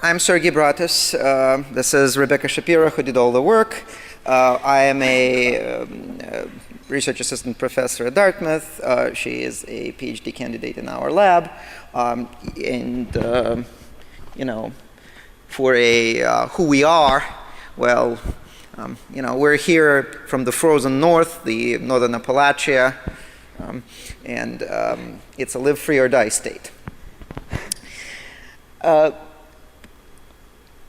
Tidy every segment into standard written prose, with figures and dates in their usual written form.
I'm Sergey Bratus. This is Rebecca Shapiro, who did all the work. I am a research assistant professor at Dartmouth. She is a PhD candidate in our lab. You know, for who we are, well, you know, we're here from the frozen north, the northern Appalachia, and it's a live free or die state.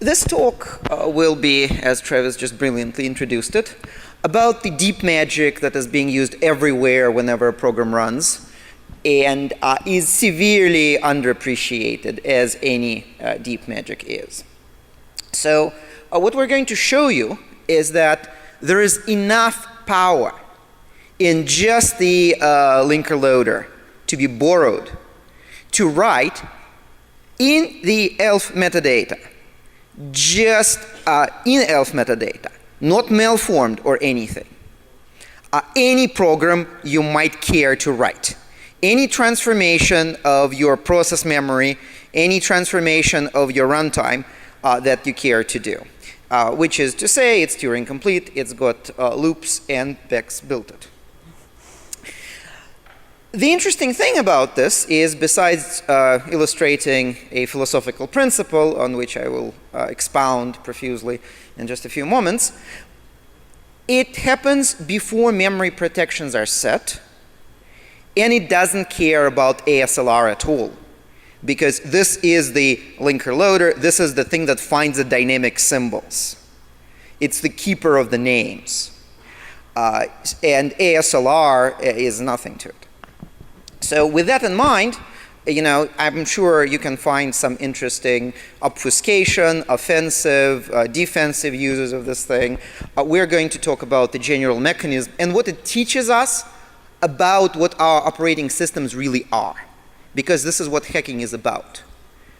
This talk will be, as Travis just brilliantly introduced it, about the deep magic that is being used everywhere whenever a program runs and is severely underappreciated, as any deep magic is. So what we're going to show you is that there is enough power in just the linker loader to be borrowed to write in the ELF metadata, just in ELF metadata, not malformed or anything, any program you might care to write, any transformation of your process memory, any transformation of your runtime that you care to do, which is to say it's Turing complete, it's got loops, and Bex built it. The interesting thing about this is, besides illustrating a philosophical principle on which I will expound profusely in just a few moments, it happens before memory protections are set, and it doesn't care about ASLR at all, because this is the linker loader, this is the thing that finds the dynamic symbols. It's the keeper of the names. And ASLR is nothing to it. So with that in mind, you know, I'm sure you can find some interesting obfuscation, offensive, defensive uses of this thing. We're going to talk about the general mechanism and what it teaches us about what our operating systems really are, because this is what hacking is about.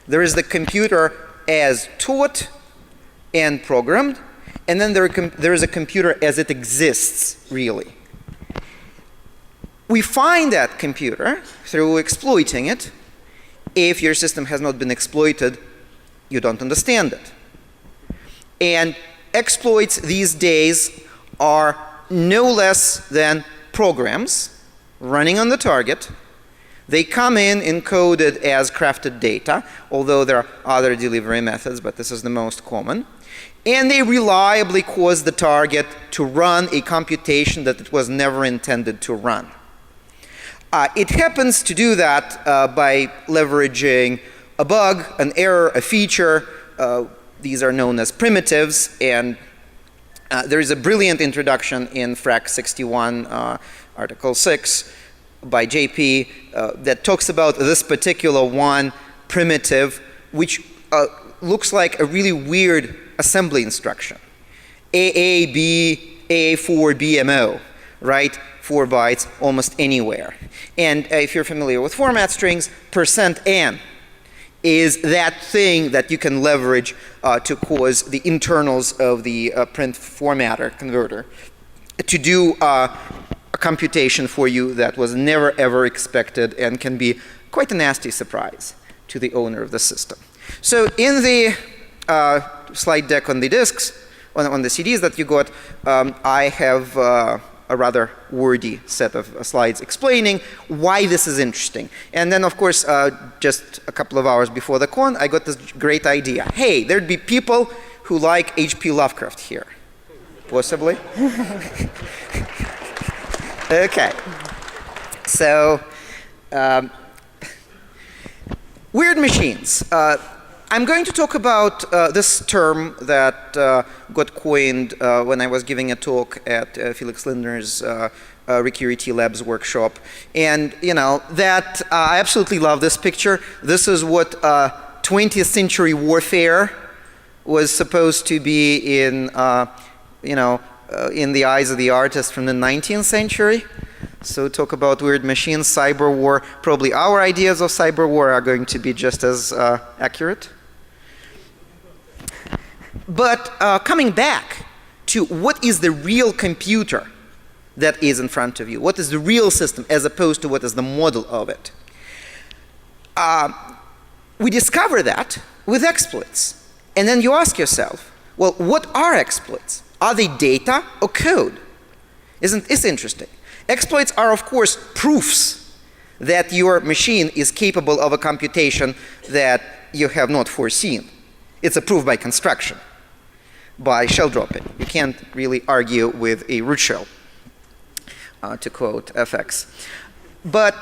There is the computer as taught and programmed, and then there is a computer as it exists, really. We find that computer through exploiting it. If your system has not been exploited, you don't understand it. And exploits these days are no less than programs running on the target. They come in encoded as crafted data, although there are other delivery methods, but this is the most common. And they reliably cause the target to run a computation that it was never intended to run. It happens to do that by leveraging a bug, an error, a feature. These are known as primitives, and there is a brilliant introduction in FRAC 61, Article 6 by JP that talks about this particular one primitive, which looks like a really weird assembly instruction. AAB, A4, BMO, right? 4 bytes almost anywhere. And if you're familiar with format strings, %n is that thing that you can leverage to cause the internals of the print formatter converter to do a computation for you that was never ever expected and can be quite a nasty surprise to the owner of the system. So in the slide deck on the disks, on the CDs that you got, I have a rather wordy set of slides explaining why this is interesting. And then, of course, just a couple of hours before the con, I got this great idea. Hey, there'd be people who like H.P. Lovecraft here. Possibly? Okay. So, weird machines. I'm going to talk about this term that got coined when I was giving a talk at Felix Lindner's Recurity Labs workshop. And, you know, that I absolutely love this picture. This is what 20th century warfare was supposed to be in, you know, in the eyes of the artist from the 19th century. So talk about weird machines, cyber war. Probably our ideas of cyber war are going to be just as accurate. But coming back to what is the real computer that is in front of you, what is the real system as opposed to what is the model of it, we discover that with exploits. And then you ask yourself, well, what are exploits? Are they data or code? It's interesting. Exploits are, of course, proofs that your machine is capable of a computation that you have not foreseen. It's a proof by construction, by shell dropping. You can't really argue with a root shell, to quote FX. But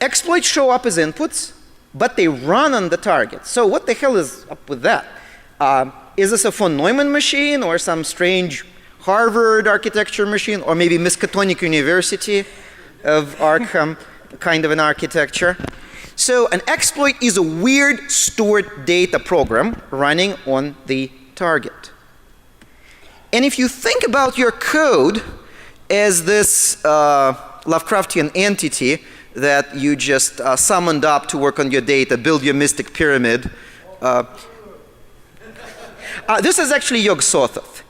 exploits show up as inputs, but they run on the target. So what the hell is up with that? Is this a von Neumann machine or some strange Harvard architecture machine, or maybe Miskatonic University of Arkham kind of an architecture? So an exploit is a weird stored data program running on the target. And if you think about your code as this Lovecraftian entity that you just summoned up to work on your data, build your mystic pyramid. This is actually Yog-Sothoth.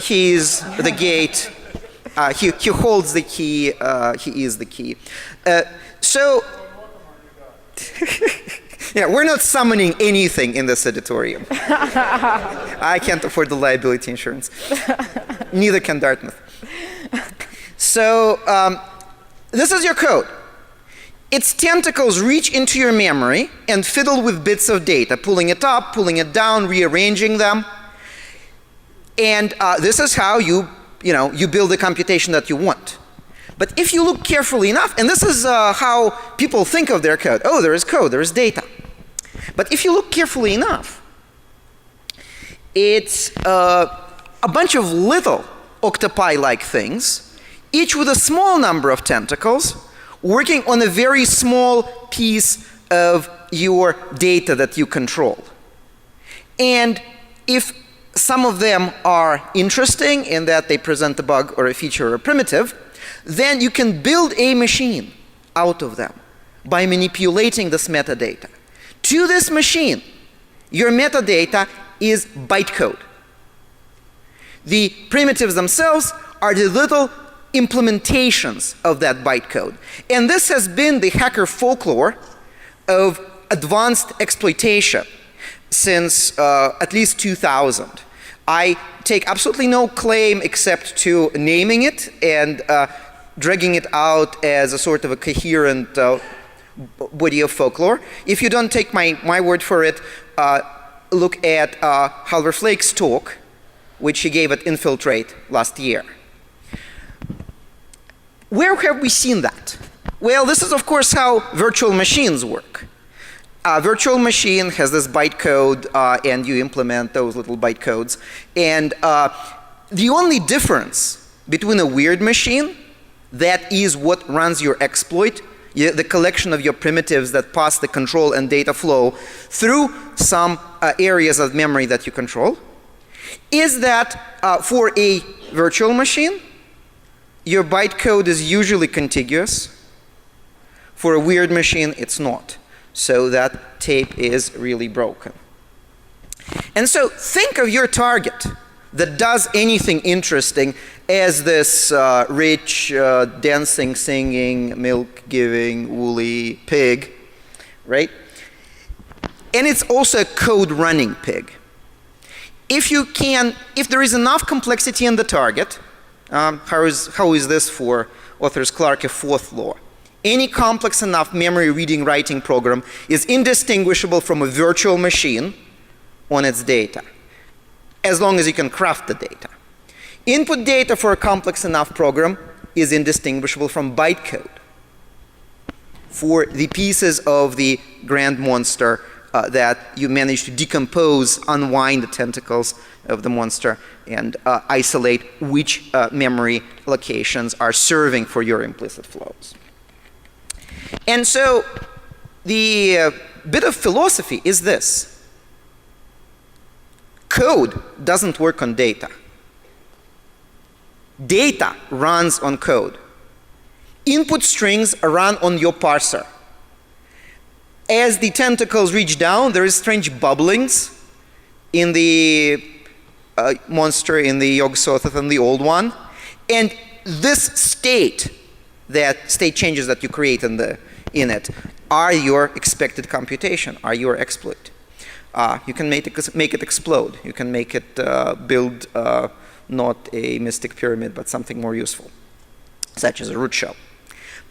He's the gate. He holds the key. He is the key. So, yeah, we're not summoning anything in this auditorium. I can't afford the liability insurance. Neither can Dartmouth. So, this is your code. Its tentacles reach into your memory and fiddle with bits of data, pulling it up, pulling it down, rearranging them. And this is how you build the computation that you want. But if you look carefully enough, and this is how people think of their code. Oh, there is code, there is data. But if you look carefully enough, it's a bunch of little octopi-like things, each with a small number of tentacles, working on a very small piece of your data that you control. And if some of them are interesting in that they present a bug or a feature or a primitive, then you can build a machine out of them by manipulating this metadata. To this machine, your metadata is bytecode. The primitives themselves are the little implementations of that bytecode. And this has been the hacker folklore of advanced exploitation since at least 2000. I take absolutely no claim except to naming it and dragging it out as a sort of a coherent body of folklore. If you don't take my word for it, look at Halvor Flake's talk, which he gave at Infiltrate last year. Where have we seen that? Well, this is of course how virtual machines work. A virtual machine has this bytecode, and you implement those little bytecodes. And the only difference between a weird machine, that is what runs your exploit, the collection of your primitives that pass the control and data flow through some areas of memory that you control, is that for a virtual machine, your bytecode is usually contiguous. For a weird machine, it's not. So that tape is really broken. And so think of your target that does anything interesting as this rich, dancing, singing, milk-giving, woolly pig, right? And it's also a code-running pig. If there is enough complexity in the target, how is this for authors Clark a fourth law? Any complex enough memory reading writing program is indistinguishable from a virtual machine on its data, as long as you can craft the data. Input data for a complex enough program is indistinguishable from bytecode for the pieces of the grand monster that you manage to decompose, unwind the tentacles of the monster, and isolate which memory locations are serving for your implicit flows. And so the bit of philosophy is this. Code doesn't work on data. Data runs on code. Input strings run on your parser. As the tentacles reach down, there is strange bubblings in the monster, in the Yog-Sothoth and the old one. And this state changes that you create in it, are your expected computation, are your exploit. You can make it explode. You can make it build not a mystic pyramid, but something more useful, such as a root shell.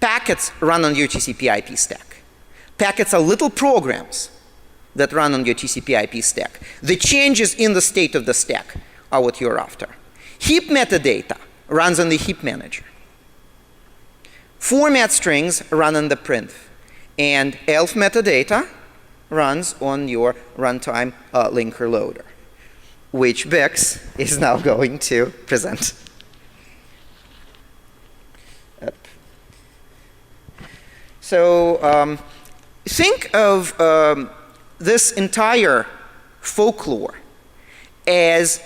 Packets run on your TCP/IP stack. Packets are little programs that run on your TCP/IP stack. The changes in the state of the stack are what you're after. Heap metadata runs on the heap manager. Format strings run on the printf. And ELF metadata runs on your runtime linker loader, which Bex is now going to present. So think of this entire folklore as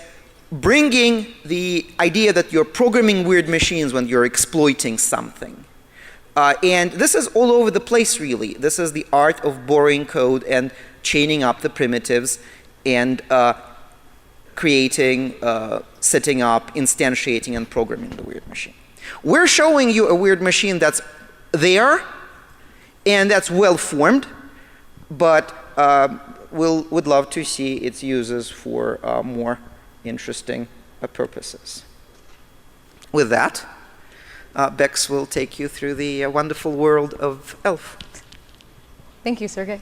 bringing the idea that you're programming weird machines when you're exploiting something. And this is all over the place, really. This is the art of borrowing code and chaining up the primitives and creating, setting up, instantiating, and programming the weird machine. We're showing you a weird machine that's there and that's well-formed, but would love to see its uses for more interesting purposes. With that, Bex will take you through the wonderful world of ELF. Thank you, Sergey.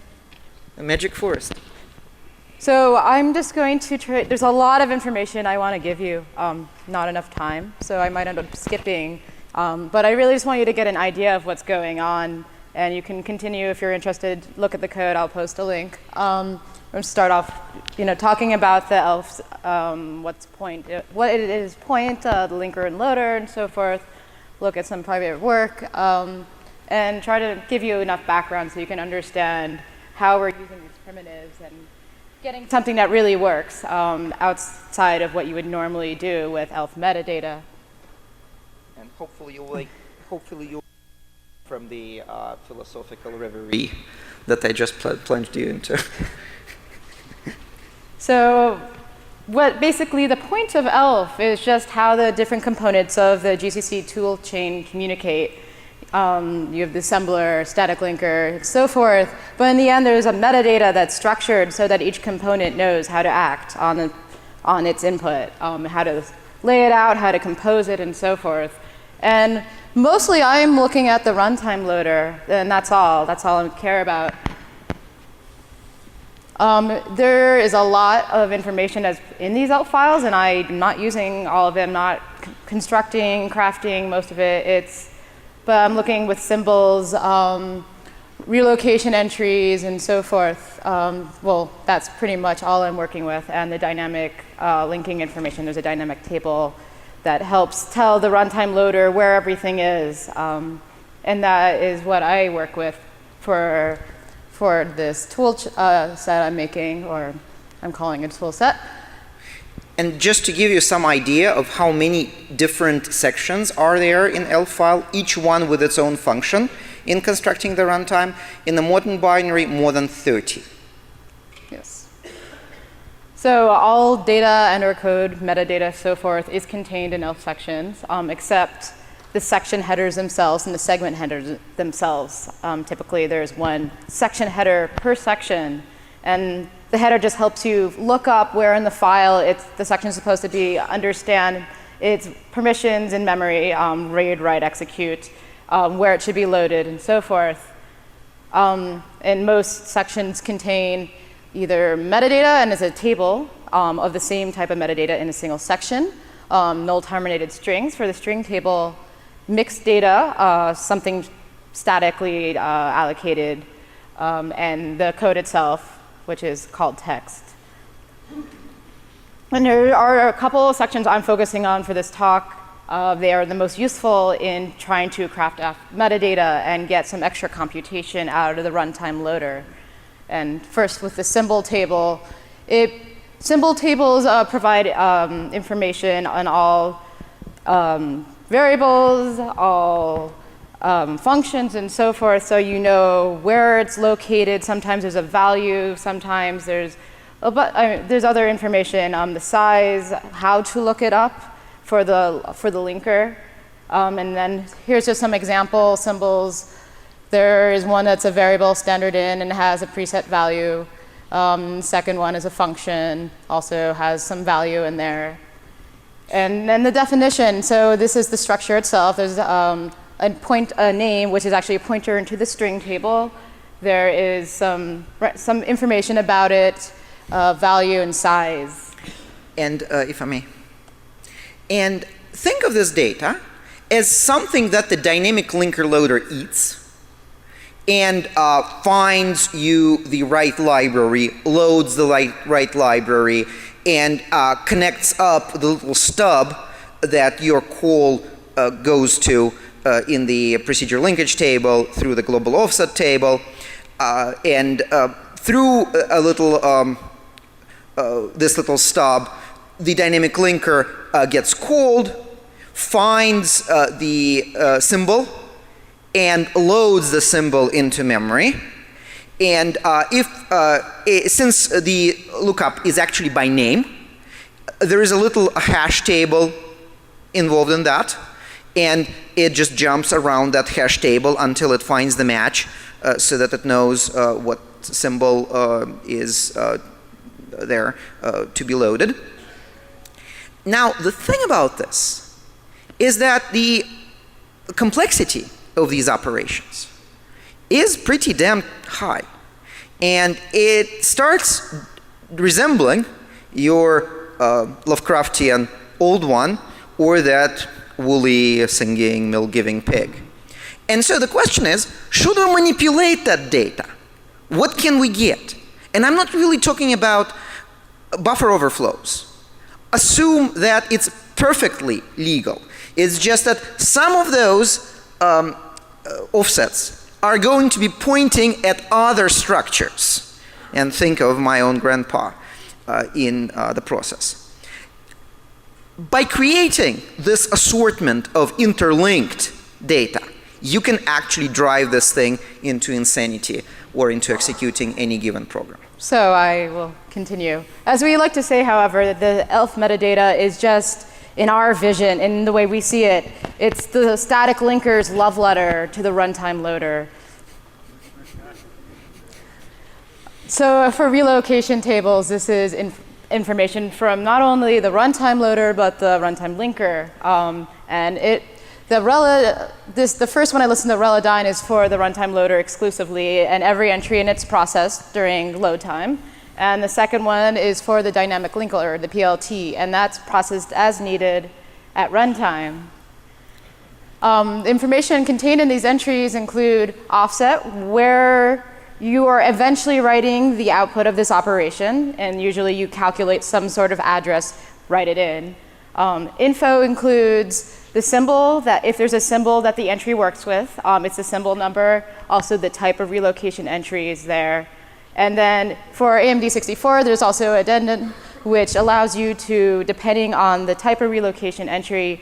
The magic forest. So I'm just going to try, there's a lot of information I want to give you, not enough time, so I might end up skipping. But I really just want you to get an idea of what's going on, and you can continue if you're interested. Look at the code, I'll post a link. I'm going to start off, talking about the ELFs, what it is point, the linker and loader, and so forth. Look at some private work, and try to give you enough background so you can understand how we're using these primitives and getting something that really works outside of what you would normally do with ELF metadata. And hopefully you'll from the philosophical reverie that I just plunged you into. So basically the point of ELF is just how the different components of the GCC tool chain communicate. You have the assembler, static linker, and so forth. But in the end, there's a metadata that's structured so that each component knows how to act on its input, how to lay it out, how to compose it, and so forth. And mostly, I'm looking at the runtime loader, and that's all. That's all I care about. There is a lot of information that's in these ELF files, and I'm not using all of it. I'm not constructing, crafting most of it. But I'm looking with symbols, relocation entries, and so forth. Well, that's pretty much all I'm working with, and the dynamic linking information. There's a dynamic table that helps tell the runtime loader where everything is, and that is what I work with for this tool set I'm making, or I'm calling it a tool set. And just to give you some idea of how many different sections are there in ELF file, each one with its own function in constructing the runtime, in the modern binary, more than 30. Yes. So all data and or code, metadata, so forth, is contained in ELF sections, except the section headers themselves and the segment headers themselves. Typically, there's one section header per section, and the header just helps you look up where in the file the section is supposed to be, understand its permissions in memory, read, write, execute, where it should be loaded, and so forth. And most sections contain either metadata and is a table of the same type of metadata in a single section, null terminated strings for the string table, mixed data, something statically allocated, and the code itself, which is called text. And there are a couple of sections I'm focusing on for this talk. They are the most useful in trying to craft metadata and get some extra computation out of the runtime loader. And first, with the symbol table, symbol tables provide information on all variables, all functions, and so forth, so you know where it's located. Sometimes there's a value, sometimes there's other information, the size, how to look it up for the linker. And then here's just some example symbols. There is one that's a variable standard in and has a preset value. Second one is a function, also has some value in there. And then the definition, so this is the structure itself. There's a name, which is actually a pointer into the string table. There is some information about it, value and size. And if I may. And think of this data as something that the dynamic linker loader eats and finds you the right library, loads the right library, and connects up the little stub that your call goes to in the procedure linkage table through the global offset table, and through a little this little stub, the dynamic linker gets called, finds the symbol, and loads the symbol into memory. And since the lookup is actually by name, there is a little hash table involved in that, and it just jumps around that hash table until it finds the match, so that it knows what symbol is there to be loaded. Now, the thing about this is that the complexity of these operations is pretty damn high. And it starts resembling your Lovecraftian old one, or that woolly, singing, milk-giving pig. And so the question is, should we manipulate that data? What can we get? And I'm not really talking about buffer overflows. Assume that it's perfectly legal. It's just that some of those offsets are going to be pointing at other structures. And think of my own grandpa in the process. By creating this assortment of interlinked data, you can actually drive this thing into insanity or into executing any given program. So I will continue. As we like to say, however, the ELF metadata is just, in our vision, in the way we see it, it's the static linker's love letter to the runtime loader. So for relocation tables, this is information from not only the runtime loader, but the runtime linker. And the first one I listed, the Relodyne, is for the runtime loader exclusively, and every entry in its processed during load time. And the second one is for the dynamic linker, the PLT, and that's processed as needed at runtime. Information contained in these entries include offset, where you are eventually writing the output of this operation, and usually you calculate some sort of address, write it in. Info includes the symbol, that if there's a symbol that the entry works with, it's the symbol number, also the type of relocation entry is there. And then for AMD64, there's also addendum, which allows you to, depending on the type of relocation entry,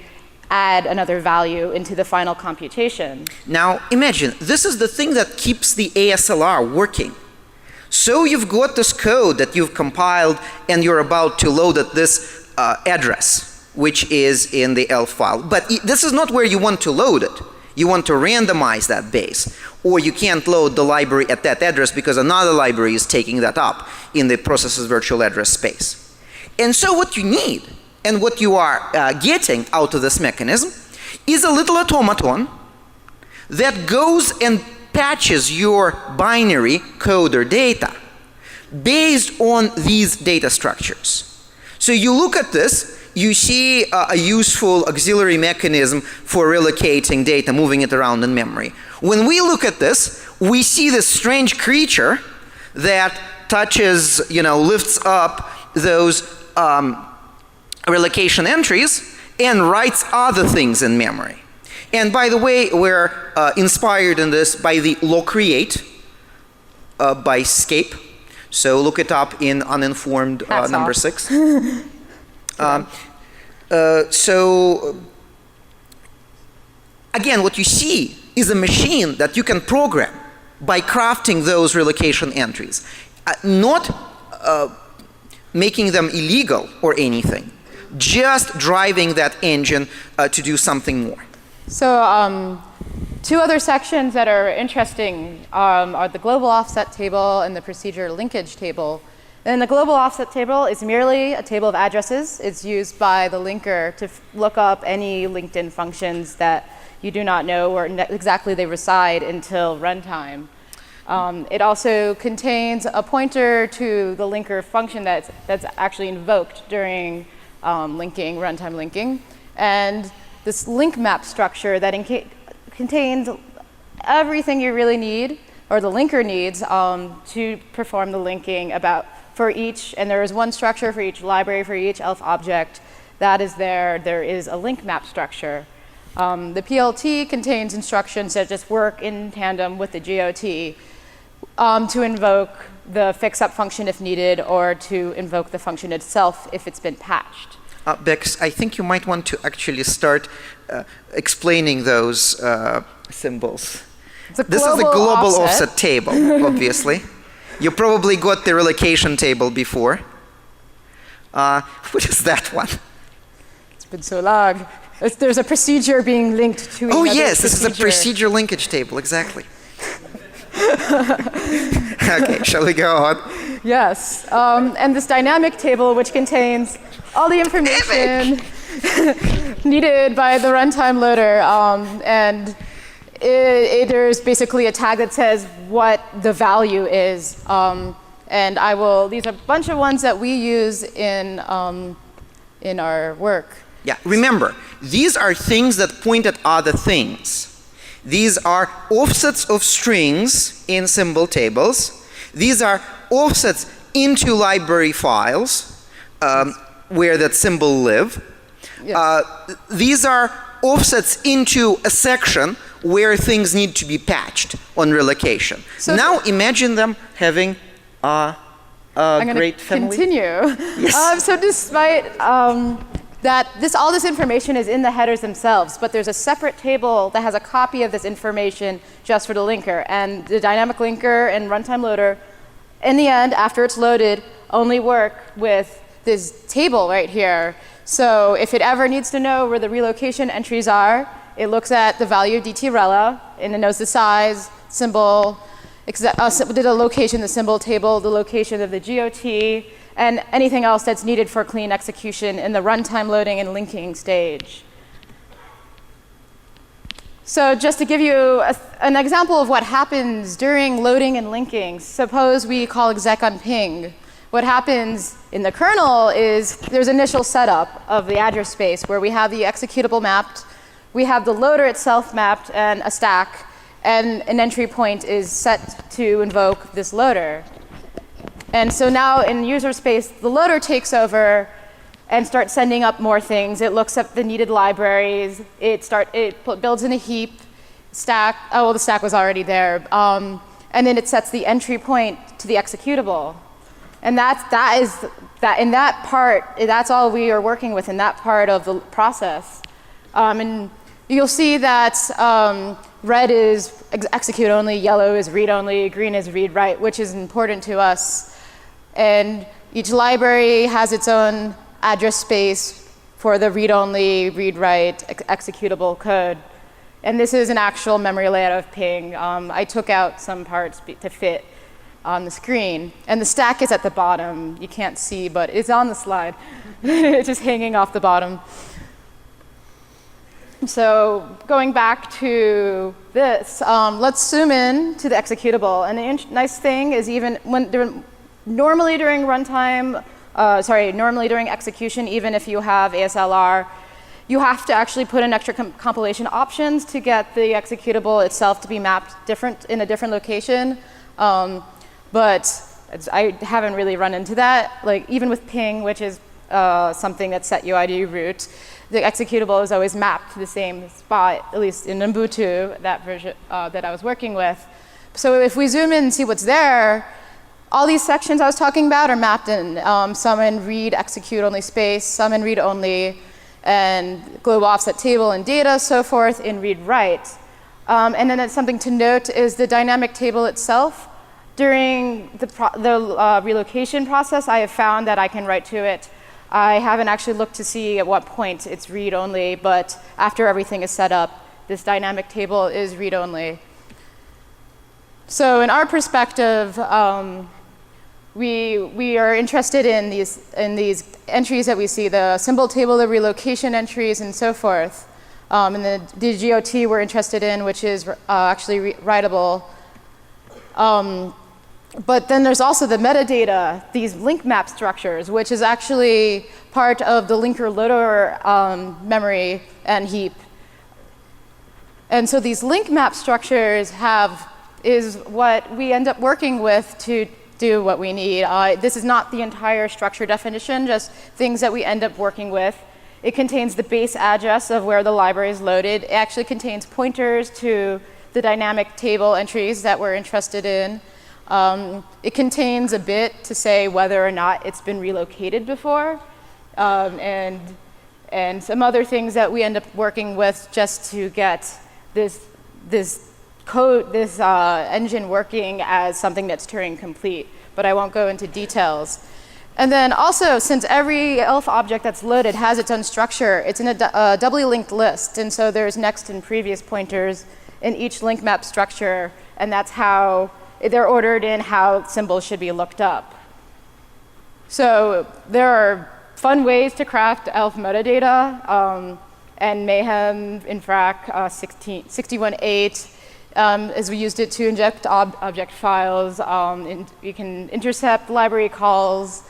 add another value into the final computation. Now imagine, this is the thing that keeps the ASLR working. So you've got this code that you've compiled and you're about to load at this address, which is in the ELF file. But this is not where you want to load it. You want to randomize that base. Or you can't load the library at that address because another library is taking that up in the processor's virtual address space. And so what you need, and what you are getting out of this mechanism, is a little automaton that goes and patches your binary code or data based on these data structures. So you look at this, you see a useful auxiliary mechanism for relocating data, moving it around in memory. When we look at this, we see this strange creature that touches, lifts up those relocation entries and writes other things in memory. And by the way, we're inspired in this by the locreate by Scape. So look it up in uninformed number 6. So again, what you see is a machine that you can program by crafting those relocation entries, not making them illegal or anything, just driving that engine to do something more. So Two other sections that are interesting are the global offset table and the procedure linkage table. And the global offset table is merely a table of addresses. It's used by the linker to look up any LinkedIn functions that you do not know where exactly they reside until runtime. It also contains a pointer to the linker function that's actually invoked during linking, runtime linking. And this link map structure that contains everything you really need, or the linker needs, to perform the linking for each, and there is one structure for each library, for each ELF object that is there. There is a link map structure. The PLT contains instructions that just work in tandem with the GOT to invoke the fix-up function if needed, or to invoke the function itself if it's been patched. Bex, I think you might want to actually start explaining those symbols. This is the global offset table, obviously. You probably got the relocation table before. What is that one? It's been so long. There's a procedure being linked to another. Oh yes, this is a procedure linkage table, exactly. Okay, shall we go on? Yes, and this dynamic table, which contains all the information needed by the runtime loader, and there's basically a tag that says what the value is, and these are a bunch of ones that we use in our work. Yeah, remember, these are things that point at other things. These are offsets of strings in symbol tables. These are offsets into library files where that symbol live. Yes. These are offsets into a section where things need to be patched on relocation. So now imagine them having a great family. Continue. Yes. So despite that all this information is in the headers themselves, but there's a separate table that has a copy of this information just for the linker. And the dynamic linker and runtime loader, in the end, after it's loaded, only work with this table right here. So if it ever needs to know where the relocation entries are, it looks at the value of DT-rela, and it knows the size, symbol, the location, the symbol table, the location of the GOT, and anything else that's needed for clean execution in the runtime loading and linking stage. So just to give you an example of what happens during loading and linking, suppose we call exec on ping. What happens in the kernel is there's initial setup of the address space where we have the executable mapped, we have the loader itself mapped and a stack, and an entry point is set to invoke this loader. And so now in user space, the loader takes over and starts sending up more things. It looks up the needed libraries. It builds in a heap, stack. Oh, well, the stack was already there. And then it sets the entry point to the executable. And in that part, that's all we are working with in that part of the process. And you'll see that red is execute only, yellow is read only, green is read write, which is important to us. And each library has its own address space for the read-only, read-write, executable code. And this is an actual memory layout of ping. I took out some parts to fit on the screen. And the stack is at the bottom. You can't see, but it's on the slide. It's just hanging off the bottom. So going back to this, let's zoom in to the executable. And the nice thing is even when normally during runtime, normally during execution, even if you have ASLR, you have to actually put in extra compilation options to get the executable itself to be mapped in a different location. But I haven't really run into that. Like even with ping, which is something that's set UID root, the executable is always mapped to the same spot, at least in Ubuntu, that version that I was working with. So if we zoom in and see what's there, all these sections I was talking about are mapped in, some in read, execute only space, some in read only, and global offset table and data, so forth in read write. And then something to note is the dynamic table itself. During the relocation process, I have found that I can write to it. I haven't actually looked to see at what point it's read only, but after everything is set up, this dynamic table is read-only. So in our perspective, we are interested in these entries that we see, the symbol table, the relocation entries, and so forth. And the GOT we're interested in, which is actually writable. But then there's also the metadata, these link map structures, which is actually part of the linker loader memory and heap. And so these link map structures is what we end up working with to do what we need. This is not the entire structure definition, just things that we end up working with. It contains the base address of where the library is loaded. It actually contains pointers to the dynamic table entries that we're interested in. It contains a bit to say whether or not it's been relocated before, and some other things that we end up working with just to get this code, this engine working as something that's Turing complete. But I won't go into details. And then also, since every ELF object that's loaded has its own structure, it's in a doubly linked list. And so there's next and previous pointers in each link map structure. And that's how they're ordered in how symbols should be looked up. So there are fun ways to craft ELF metadata. And Mayhem, infrac 61.8, as we used it to inject object files. You can intercept library calls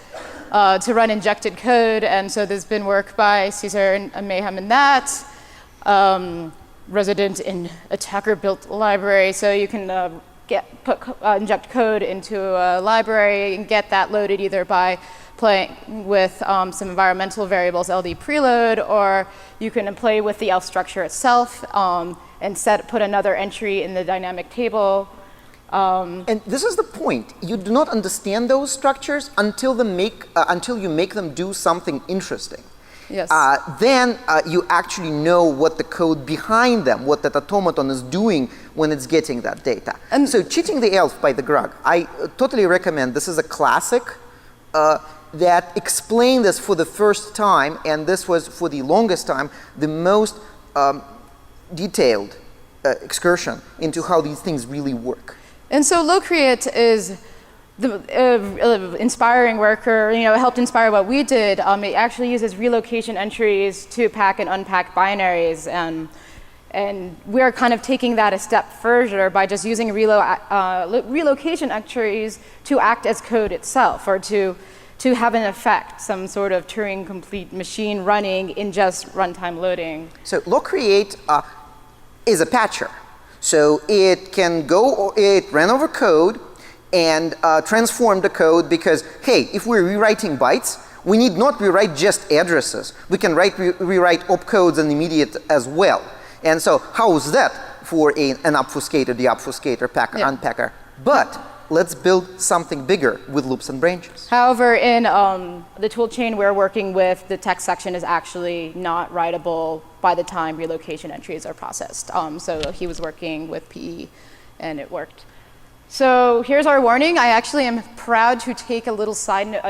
to run injected code. And so there's been work by Caesar and Mayhem in that. Resident in attacker-built library. So you can inject code into a library and get that loaded either by playing with some environmental variables, LD preload, or you can play with the ELF structure itself and put another entry in the dynamic table. And this is the point. You do not understand those structures until you make them do something interesting. Yes. Then you actually know what the code behind them, what that automaton is doing when it's getting that data. And so cheating the ELF by the Grug, I totally recommend. This is a classic that explained this for the first time, and this was for the longest time the most detailed excursion into how these things really work. And so Locreate is the inspiring work, or helped inspire what we did. It actually uses relocation entries to pack and unpack binaries, and we're kind of taking that a step further by just using relocation entries to act as code itself, or to have an effect, some sort of Turing complete machine running in just runtime loading. So Locreate is a patcher. So it ran over code and transform the code because, hey, if we're rewriting bytes, we need not rewrite just addresses. We can rewrite opcodes and immediate as well. And so how is that for an obfuscator, deobfuscator, packer, unpacker? But let's build something bigger with loops and branches. However, in the toolchain we're working with, the text section is actually not writable by the time relocation entries are processed. So he was working with PE, and it worked. So here's our warning. I actually am proud to take a little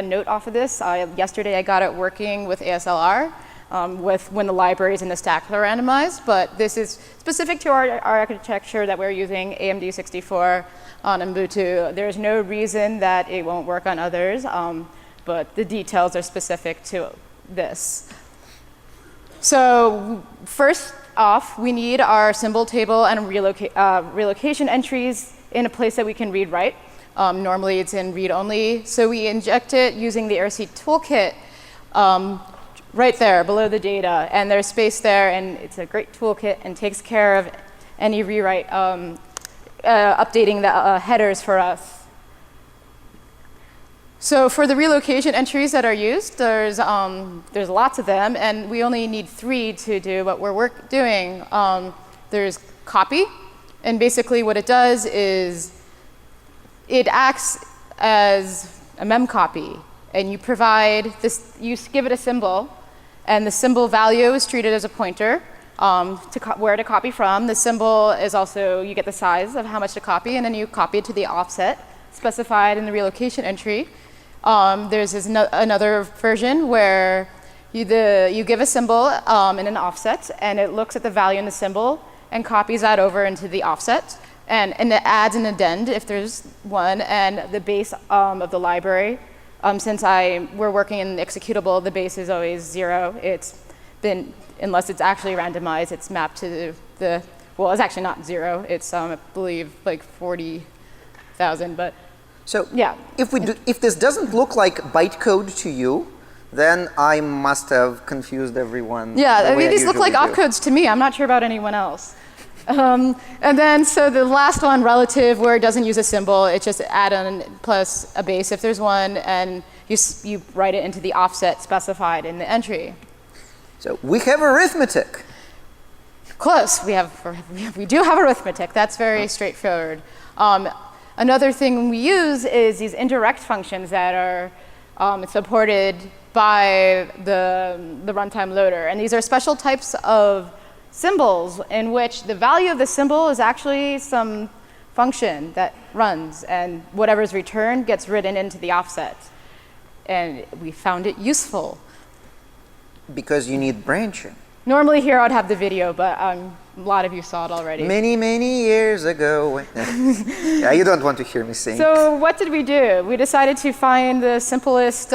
note off of this. Yesterday I got it working with ASLR, with when the libraries in the stack are randomized, but this is specific to our architecture that we're using, AMD 64 on Ubuntu. There's no reason that it won't work on others, but the details are specific to this. So first off, we need our symbol table and relocation entries in a place that we can read-write. Normally it's in read-only, so we inject it using the RC toolkit right there below the data, and there's space there, and it's a great toolkit and takes care of any rewrite, updating the headers for us. So for the relocation entries that are used, there's lots of them, and we only need 3 to do what we're doing. There's copy, and basically what it does is it acts as a memcopy, and you provide this, you give it a symbol, and the symbol value is treated as a pointer where to copy from. The symbol is also, you get the size of how much to copy, and then you copy it to the offset specified in the relocation entry. There's another version where you give a symbol in an offset, and it looks at the value in the symbol, and copies that over into the offset. And it adds an addend if there's one, and the base of the library. Since we're working in the executable, the base is always 0. It's been, unless it's actually randomized, it's mapped to well, it's actually not 0. It's, I believe, like 40,000, but so yeah. If this doesn't look like bytecode to you, then I must have confused everyone. Yeah, I mean, these look like do. opcodes to me. I'm not sure about anyone else. And then, so the last one, relative, where it doesn't use a symbol, it's just add-on plus a base if there's one, and you write it into the offset specified in the entry. So we have arithmetic. Close. We do have arithmetic. That's very straightforward. Another thing we use is these indirect functions that are supported by the runtime loader, and these are special types of symbols in which the value of the symbol is actually some function that runs, and whatever's returned gets written into the offset. And we found it useful. Because you need branching. Normally here I'd have the video, but a lot of you saw it already. Many, many years ago. Yeah, you don't want to hear me sing. So what did we do? We decided to find the simplest,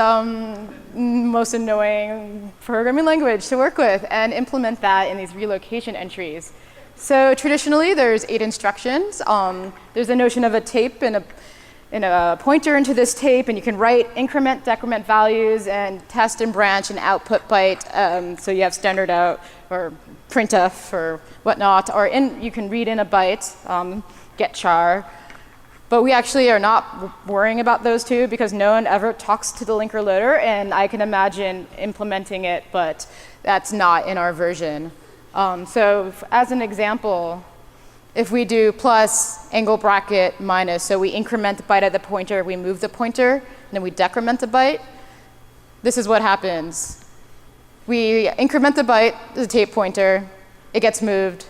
most annoying programming language to work with and implement that in these relocation entries. So traditionally, there's 8 instructions. There's a notion of a tape and a pointer into this tape, and you can write increment, decrement values, and test and branch and output byte. So you have standard out or printf or whatnot, or you can read in a byte, get char. But we actually are not worrying about those two because no one ever talks to the linker loader, and I can imagine implementing it, but that's not in our version. So as an example, if we do plus angle bracket minus, so we increment the byte at the pointer, we move the pointer, and then we decrement the byte, this is what happens. We increment the byte, the tape pointer, it gets moved,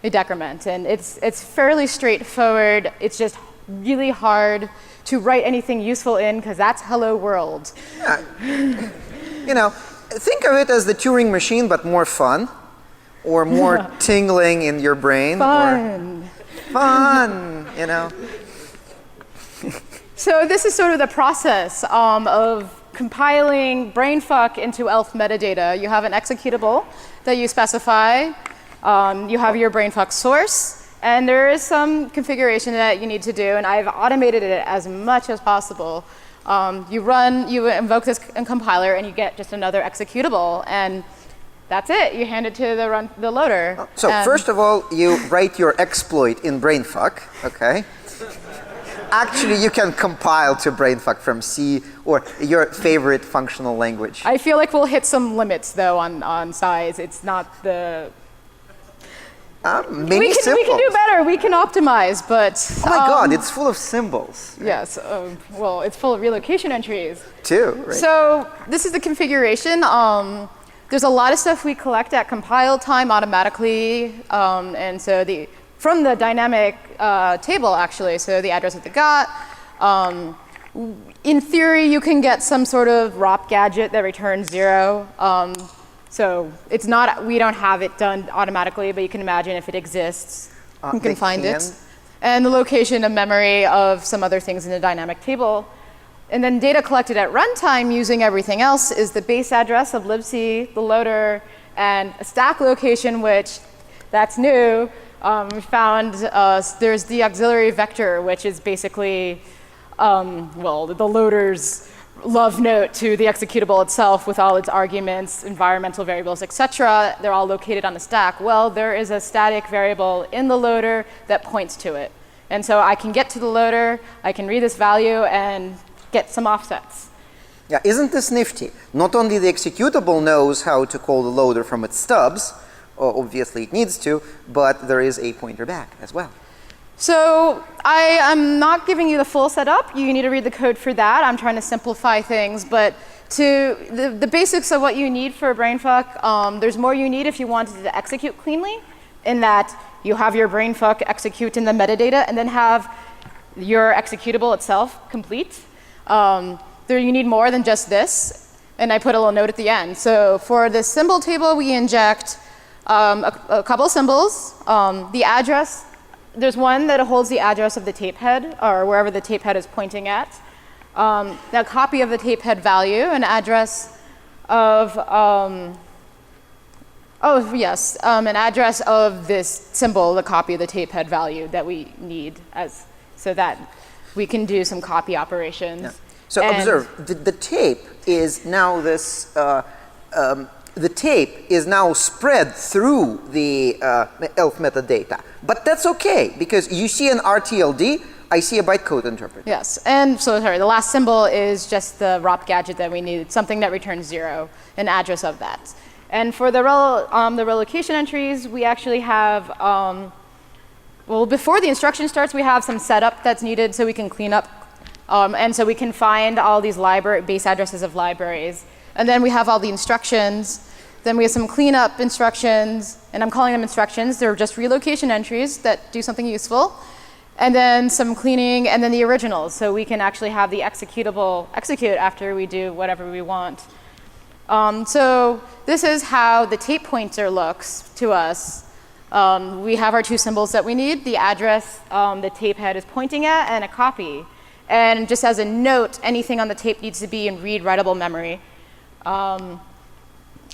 we decrement. And it's fairly straightforward. It's just really hard to write anything useful in because that's hello world. You know, think of it as the Turing machine, but more fun. Or more tingling in your brain. Fun. Or fun, you know. So this is sort of the process of compiling brainfuck into ELF metadata. You have an executable that you specify. You have your brainfuck source. And there is some configuration that you need to do. And I've automated it as much as possible. You invoke this compiler, and you get just another executable. And that's it. You hand it to the loader. So first of all, you write your exploit in brainfuck, okay? Actually, you can compile to brainfuck from C or your favorite functional language. I feel like we'll hit some limits, though, on size. It's not the... Many we can do better. We can optimize, but... Oh my God, it's full of symbols. Yes. Well, it's full of relocation entries. Too, right? So this is the configuration. There's a lot of stuff we collect at compile time automatically, and so from the dynamic table, actually, so the address of the GOT. In theory, you can get some sort of ROP gadget that returns 0. So it's not, we don't have it done automatically, but you can imagine if it exists, you can find it. And the location of memory of some other things in the dynamic table. And then data collected at runtime using everything else is the base address of libc, the loader, and a stack location, which that's new. We found there's the auxiliary vector, which is basically, the loader's love note to the executable itself with all its arguments, environmental variables, etc. They're all located on the stack. Well, there is a static variable in the loader that points to it. And so I can get to the loader, I can read this value, and get some offsets. Yeah, isn't this nifty? Not only the executable knows how to call the loader from its stubs, obviously it needs to, but there is a pointer back as well. So I am not giving you the full setup. You need to read the code for that. I'm trying to simplify things, but the basics of what you need for a brainfuck, there's more you need if you wanted to execute cleanly, in that you have your brainfuck execute in the metadata and then have your executable itself complete. There you need more than just this, and I put a little note at the end. So for the symbol table, we inject a couple of symbols, the address. There's one that holds the address of the tape head, or wherever the tape head is pointing at. A copy of the tape head value, an address of, an address of this symbol, the copy of the tape head value that we need so that we can do some copy operations. Yeah. So observe, the tape is now this, the tape is now spread through the ELF metadata. But that's okay, because you see an RTLD, I see a bytecode interpreter. Yes, and so sorry, the last symbol is just the ROP gadget that we need, something that returns 0, an address of that. And for the relocation entries, we actually have, well, before the instruction starts, we have some setup that's needed so we can clean up. And so we can find all these base addresses of libraries. And then we have all the instructions. Then we have some cleanup instructions, and I'm calling them instructions. They're just relocation entries that do something useful. And then some cleaning, and then the originals. So we can actually have the executable execute after we do whatever we want. So this is how the tape pointer looks to us. We have our 2 symbols that we need, the address the tape head is pointing at, and a copy. And just as a note, anything on the tape needs to be in read-writable memory.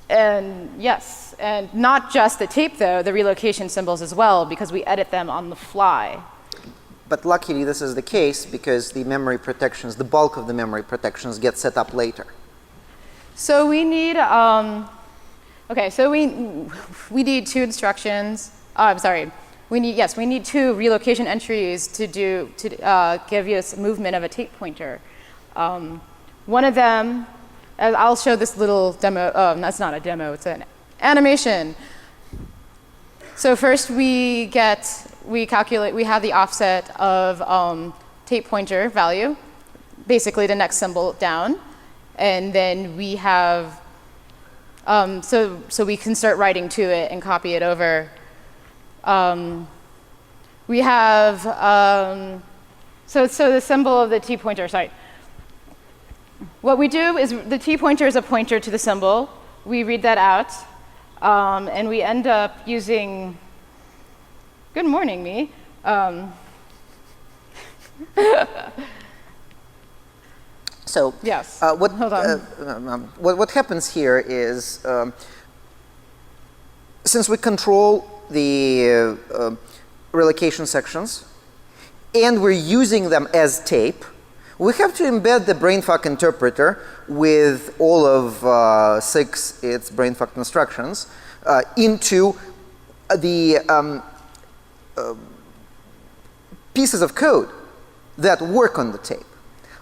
And yes, and not just the tape, though, the relocation symbols as well, because we edit them on the fly. But luckily, this is the case because the memory protections, the bulk of the memory protections get set up later. So we need, okay, so we need 2 instructions. I'm sorry. We need 2 relocation entries to give you a movement of a tape pointer. One of them, I'll show this little demo. That's not a demo, it's an animation. So first we calculate, we have the offset of tape pointer value, basically the next symbol down. And then we have, so we can start writing to it and copy it over. We have, so the symbol of the T pointer, sorry. What we do is the T pointer is a pointer to the symbol. We read that out, and we end up using, good morning, me. So yes. What happens here is, since we control the relocation sections, and we're using them as tape, we have to embed the brainfuck interpreter with all of 6 its brainfuck instructions into the pieces of code that work on the tape.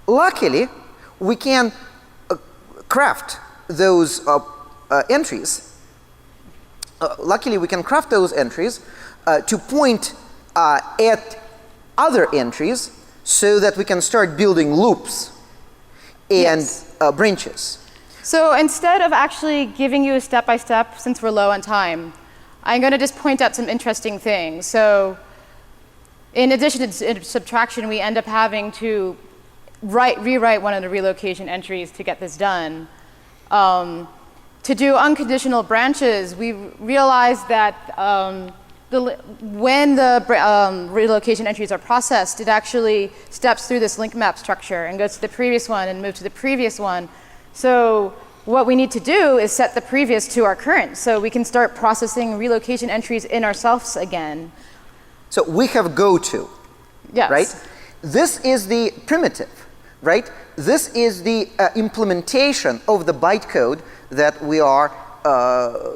Luckily, we can craft those entries. Luckily, we can craft those entries to point at other entries so that we can start building loops and branches. So instead of actually giving you a step-by-step, since we're low on time, I'm going to just point out some interesting things. So in addition to subtraction, we end up having to rewrite one of the relocation entries to get this done. To do unconditional branches, we realized that when the relocation entries are processed, it actually steps through this link map structure and goes to the previous one and moves to the previous one. So what we need to do is set the previous to our current, so we can start processing relocation entries in ourselves again. So we have goto, right? This is the primitive, right? This is the implementation of the bytecode that we are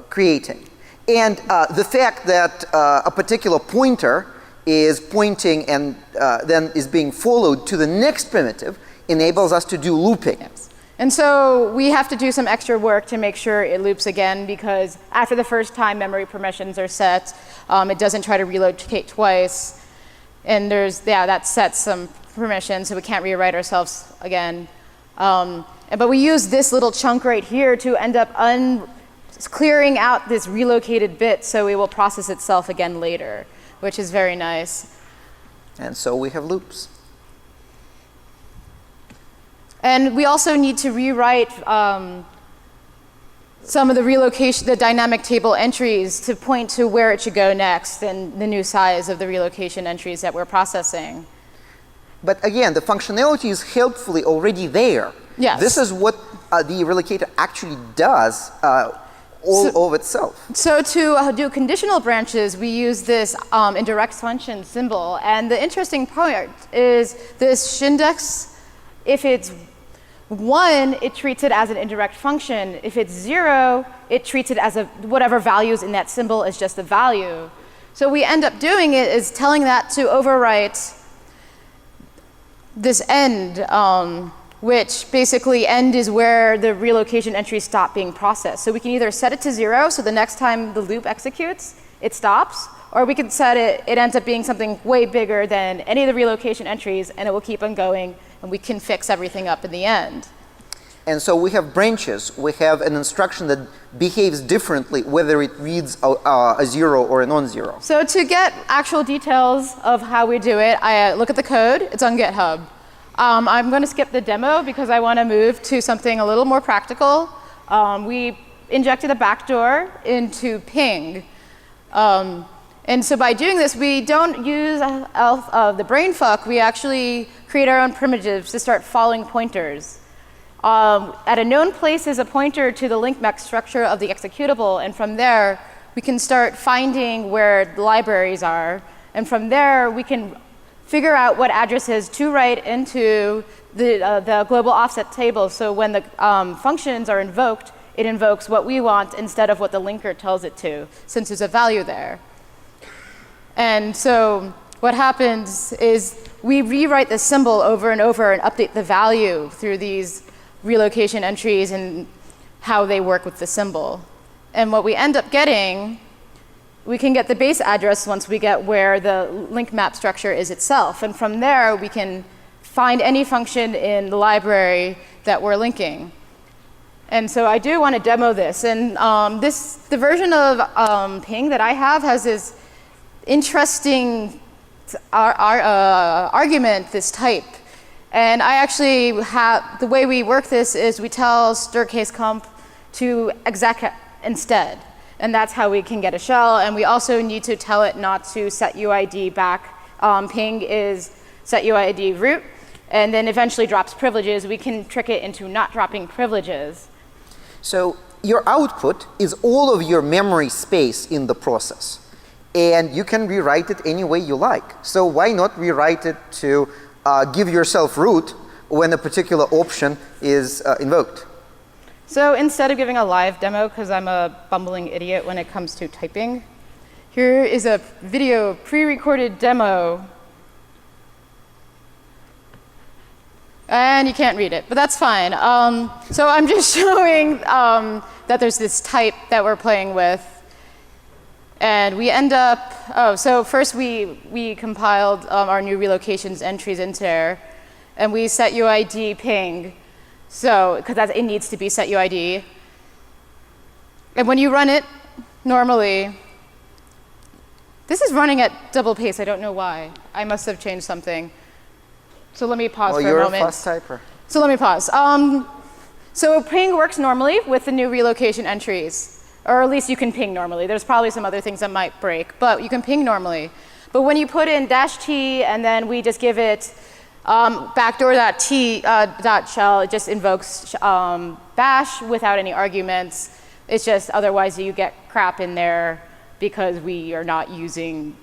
creating. And the fact that a particular pointer is pointing and then is being followed to the next primitive enables us to do looping. Yes. And so we have to do some extra work to make sure it loops again, because after the first time memory permissions are set, it doesn't try to relocate twice. And that sets some permissions, so we can't rewrite ourselves again. But we use this little chunk right here to end up clearing out this relocated bit, so it will process itself again later, which is very nice. And so we have loops. And we also need to rewrite some of the relocation, the dynamic table entries to point to where it should go next and the new size of the relocation entries that we're processing. But again, the functionality is helpfully already there. Yes. This is what the relocator actually does of itself. So to do conditional branches, we use this indirect function symbol. And the interesting part is this shindex, if it's 1, it treats it as an indirect function. If it's 0, it treats it as whatever values in that symbol is just a value. So we end up doing it is telling that to overwrite this end, which basically end is where the relocation entries stop being processed. So we can either set it to 0, so the next time the loop executes, it stops, or we can set it ends up being something way bigger than any of the relocation entries, and it will keep on going, and we can fix everything up in the end. And so we have branches. We have an instruction that behaves differently, whether it reads a 0 or a non-0. So to get actual details of how we do it, I look at the code. It's on GitHub. I'm going to skip the demo because I want to move to something a little more practical. We injected a backdoor into ping. And so by doing this, we don't use the brainfuck. We actually create our own primitives to start following pointers. At a known place is a pointer to the link mech structure of the executable, and from there, we can start finding where the libraries are, and from there, we can figure out what addresses to write into the global offset table, so when the functions are invoked, it invokes what we want instead of what the linker tells it to, since there's a value there. And so what happens is we rewrite the symbol over and over and update the value through these relocation entries and how they work with the symbol. And what we end up getting, we can get the base address once we get where the link map structure is itself. And from there, we can find any function in the library that we're linking. And so I do want to demo this. And the version of ping that I have has this interesting argument, this type. And I actually have, the way we work this is we tell stircase comp to exec instead. And that's how we can get a shell. And we also need to tell it not to set UID back. Ping is set UID root, and then eventually drops privileges. We can trick it into not dropping privileges. So your output is all of your memory space in the process. And you can rewrite it any way you like. So why not rewrite it to give yourself root when a particular option is invoked? So instead of giving a live demo, because I'm a bumbling idiot when it comes to typing, here is a video pre-recorded demo. And you can't read it, but that's fine. So I'm just showing that there's this type that we're playing with. And we end up, so first we compiled our new relocations entries into there, and we set UID ping, so, because it needs to be set UID. And when you run it, normally, this is running at double pace, I don't know why. I must have changed something. So let me pause for a moment. You're a fast typer. So let me pause. So ping works normally with the new relocation entries. Or at least you can ping normally. There's probably some other things that might break, but you can ping normally. But when you put in -t and then we just give it backdoor.shell, it just invokes bash without any arguments. It's just otherwise you get crap in there because we are not using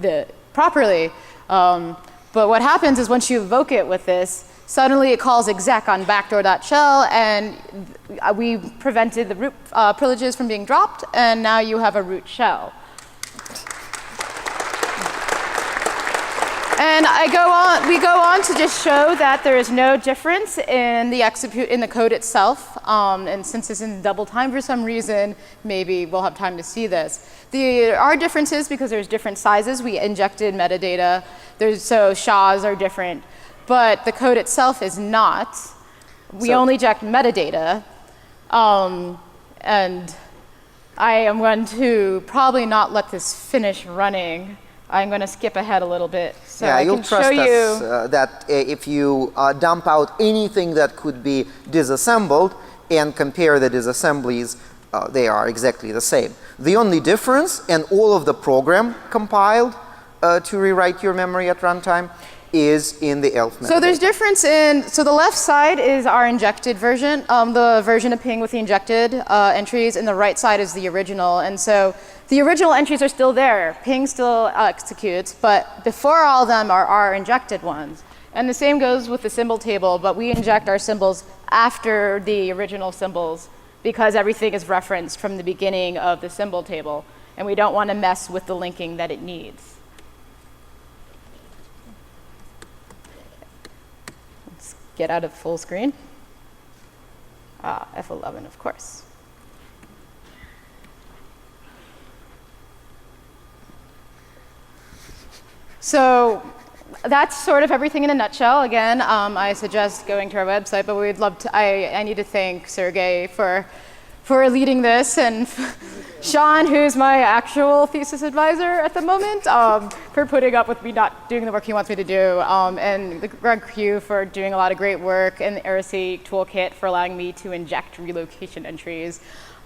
the properly. But what happens is once you evoke it with this, suddenly it calls exec on backdoor.shell, and we prevented the root privileges from being dropped, and now you have a root shell. And we go on to just show that there is no difference in the code itself. And since it's in double time for some reason, maybe we'll have time to see this. There are differences because there's different sizes. We injected metadata. So SHAs are different. But the code itself is not. We only inject metadata. And I am going to probably not let this finish running. I'm going to skip ahead a little bit so I can show you. You'll trust us that if you dump out anything that could be disassembled, and compare the disassemblies, they are exactly the same. The only difference, and all of the program compiled to rewrite your memory at runtime, is in the ELF metadata. So there's difference in, so the left side is our injected version, the version of ping with the injected entries, and the right side is the original. And so the original entries are still there. Ping still executes, but before all of them are our injected ones. And the same goes with the symbol table, but we inject our symbols after the original symbols because everything is referenced from the beginning of the symbol table, and we don't want to mess with the linking that it needs. Get out of full screen. F11, of course. So that's sort of everything in a nutshell. Again, I suggest going to our website, but we'd love to, I need to thank Sergey for leading this, and Sean, who's my actual thesis advisor at the moment, for putting up with me not doing the work he wants me to do, and the Greg Q for doing a lot of great work, and the Heresy Toolkit for allowing me to inject relocation entries,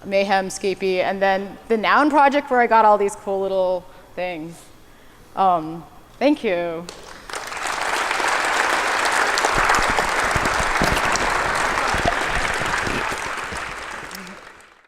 Mayhem, Scapy, and then the Noun project where I got all these cool little things. Thank you.